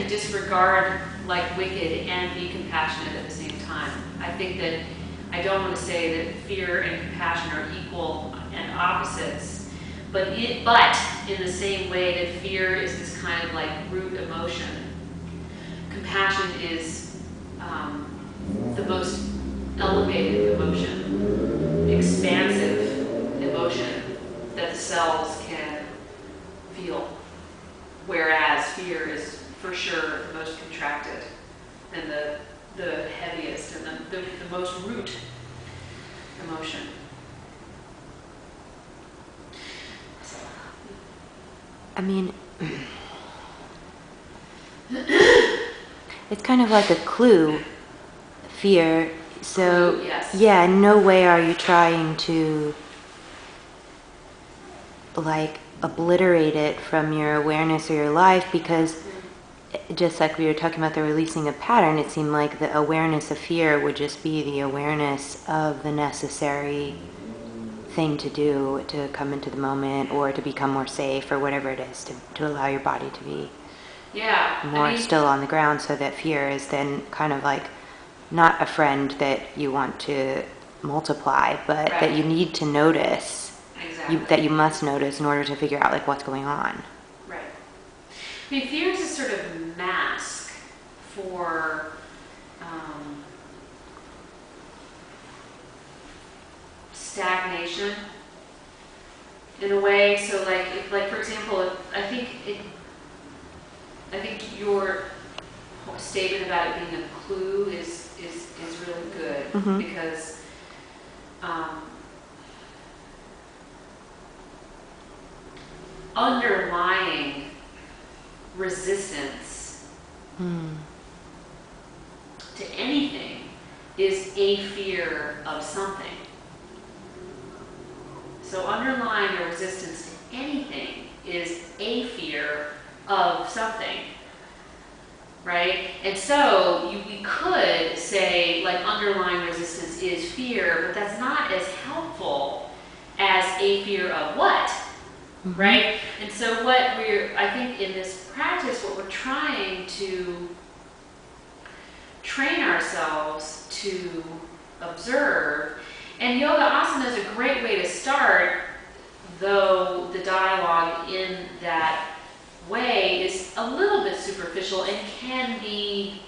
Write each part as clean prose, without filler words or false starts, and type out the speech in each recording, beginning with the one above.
can disregard like wicked and be compassionate at the same time. I think that I don't want to say that fear and compassion are equal and opposites, but in the same way that fear is this kind of like root emotion, compassion is the most elevated emotion, expansive emotion that the cells can feel, whereas fear is for sure the most contracted and the heaviest and the most root emotion. So. I mean, it's kind of like a clue, fear. So, Clue, yes. Yeah, in no way are you trying to like obliterate it from your awareness or your life, because just like we were talking about the releasing of pattern, it seemed like the awareness of fear would just be the awareness of the necessary thing to do to come into the moment or to become more safe or whatever it is, to allow your body to be more still on the ground, so that fear is then kind of like not a friend that you want to multiply, but right. that you need to notice. Exactly. That you must notice in order to figure out like what's going on. Right. I mean, fear is a sort of mask for stagnation in a way. So, like for example, I think your statement about it being a clue is really good, Mm-hmm. because underlying resistance to anything is a fear of something. So underlying a resistance to anything is a fear of something, right? And so we could say like underlying resistance is fear, but that's not as helpful as a fear of what? Mm-hmm. Right? And so I think in this practice, what we're trying to train ourselves to observe, and yoga asana is a great way to start, though the dialogue in that way is a little bit superficial and can be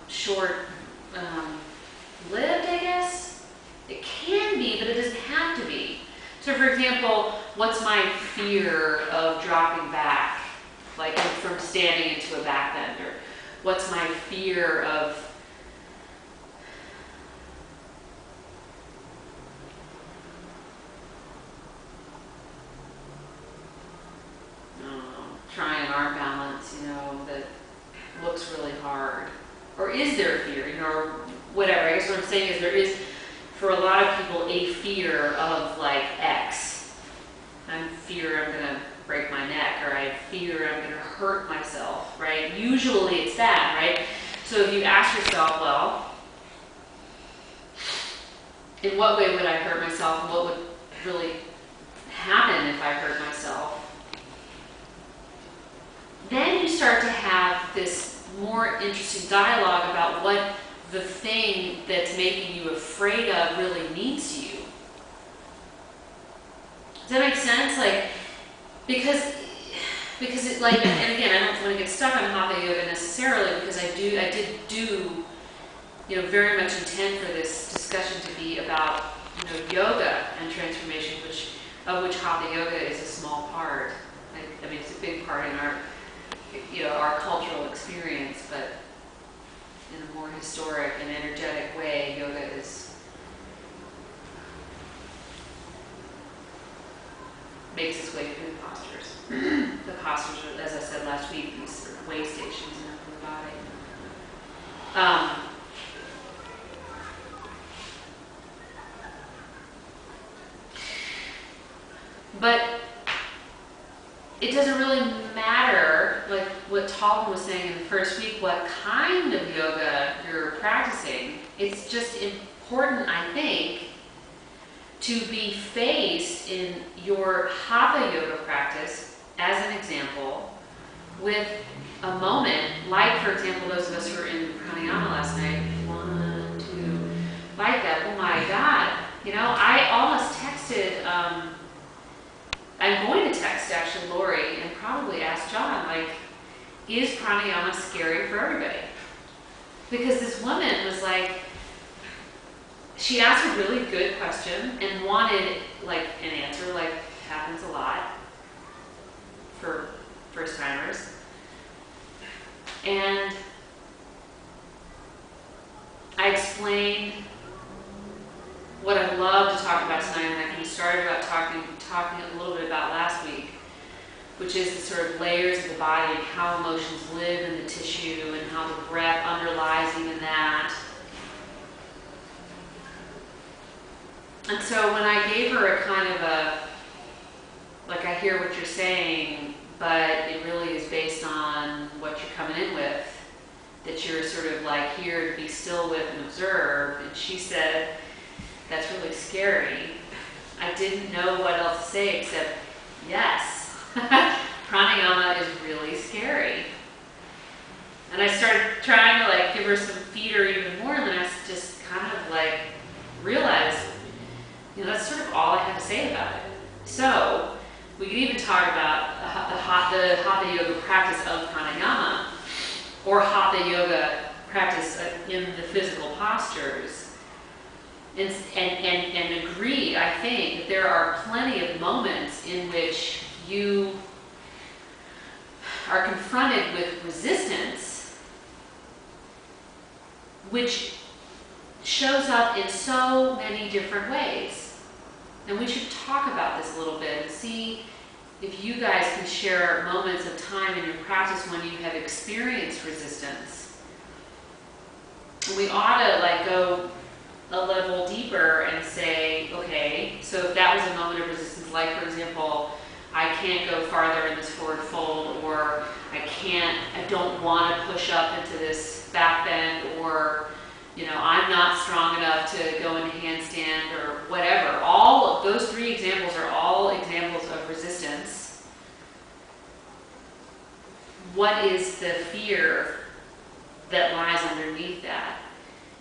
short-lived, I guess. It can be, but it doesn't have to be. So for example, what's my fear of dropping back, like from standing into a back bend? Or what's my fear of trying an arm balance, that looks really hard? Or is there a fear, or whatever? I guess what I'm saying is there is, for a lot of people, a fear of like X. I fear I'm going to break my neck, or I fear I'm going to hurt myself, right? Usually it's that, right? So if you ask yourself, well, in what way would I hurt myself, and what would really happen if I hurt myself? Then you start to have this more interesting dialogue about what the thing that's making you afraid of really means to you. Does that make sense? Like, because it, like, and again, I don't want to get stuck on Hatha Yoga necessarily, because I did do, very much intend for this discussion to be about, yoga and transformation, of which Hatha Yoga is a small part. I mean, it's a big part in our cultural experience, but in a more historic and energetic way, yoga makes its way through the postures. The postures are, as I said last week, these sort of way stations in the body. But it doesn't really matter, like what Talvin was saying in the first week, what kind of yoga you're practicing. It's just important, I think, to be faced in your Hatha Yoga practice, as an example, with a moment, like for example, those of us who were in pranayama last night, 1, 2, like that, oh my God, you know, I almost texted, I'm going to text actually Lori and probably ask John, like, is pranayama scary for everybody? Because this woman was like, she asked a really good question and wanted like an answer, like happens a lot for first timers. And I explained what I love to talk about tonight, and I kind of started about talking a little bit about last week, which is the sort of layers of the body and how emotions live in the tissue and how the breath underlies even that. And so when I gave her a kind of a, like, I hear what you're saying, but it really is based on what you're coming in with, that you're sort of like here to be still with and observe, and she said, that's really scary. I didn't know what else to say except, yes, pranayama is really scary. And I started trying to like give her some feeder even more, and then I just kind of like realized, you know, that's sort of all I have to say about it. So we could even talk about the hatha yoga practice of pranayama, or hatha yoga practice in the physical postures. And agree, I think, that there are plenty of moments in which you are confronted with resistance, which shows up in so many different ways. And we should talk about this a little bit and see if you guys can share moments of time in your practice when you have experienced resistance. And we ought to like go a level deeper and say, okay, so if that was a moment of resistance, like for example, I can't go farther in this forward fold, or I don't want to push up into this back bend, or, you know, I'm not strong enough to go into handstand or whatever. All of those 3 examples are all examples of resistance. What is the fear that lies underneath that?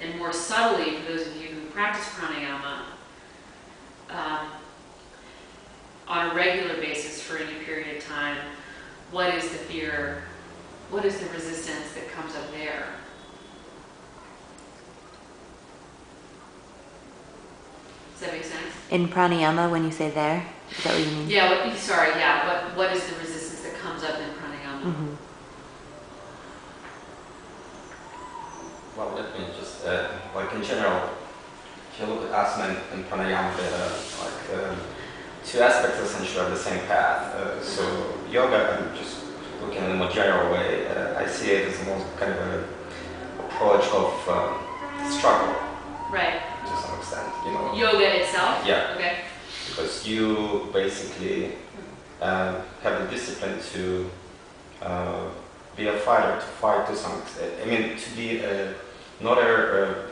And more subtly, for those of you who practice pranayama on a regular basis for any period of time, what is the fear, what is the resistance that comes up there? Does that make sense? In pranayama, when you say there, is that what you mean? Yeah, what is the resistance that comes up in pranayama? Mm-hmm. Well, let me just, like in general, if you look at asana and pranayama, there are 2 aspects essentially of the same path. So yoga, I'm just looking in a more general way, I see it as more kind of an approach of struggle. Right. To some extent, you know. Yoga itself? Yeah. Okay. Because you basically have the discipline to be a fighter, to fight to some extent. I mean, to be not a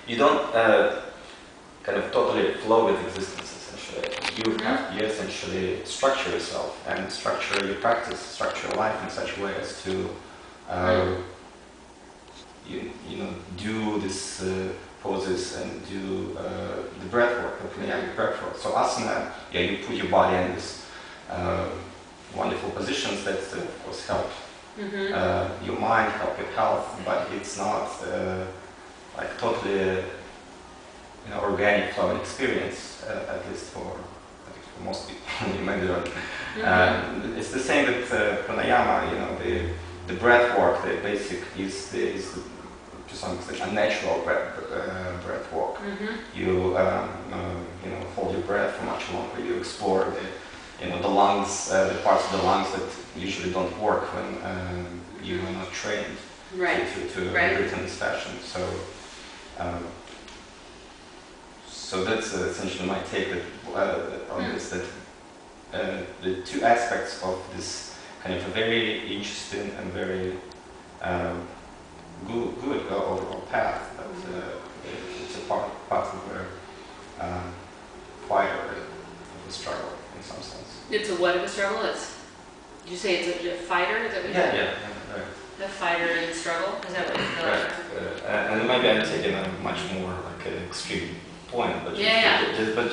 you don't kind of totally flow with existence. Essentially, you essentially structure yourself and structure your practice, structure your life in such a way as to you know, do this poses and do the breath work, the breath work. So asana, yeah, you put your body in this wonderful positions that of course help your mind, help your health, but it's not like totally organic flowing experience, at least for most people. You maybe don't. It's the same with pranayama. You know, the breath work, the basic is to some extent a natural breath walk. You hold your breath for much longer. You explore the lungs, the parts of the lungs that usually don't work when you are not trained to breathe in this fashion. So that's essentially my take on this. That the 2 aspects of this kind of a very interesting and very good overall path, but it's a part of a fire of the struggle in some sense. It's a what of a struggle? Did you say it's a fighter? Is that what you Yeah, said? yeah, right. The fighter in the struggle? Is that what you feel Right. like? And maybe I'm taking a much more like extreme point, but Yeah, yeah. but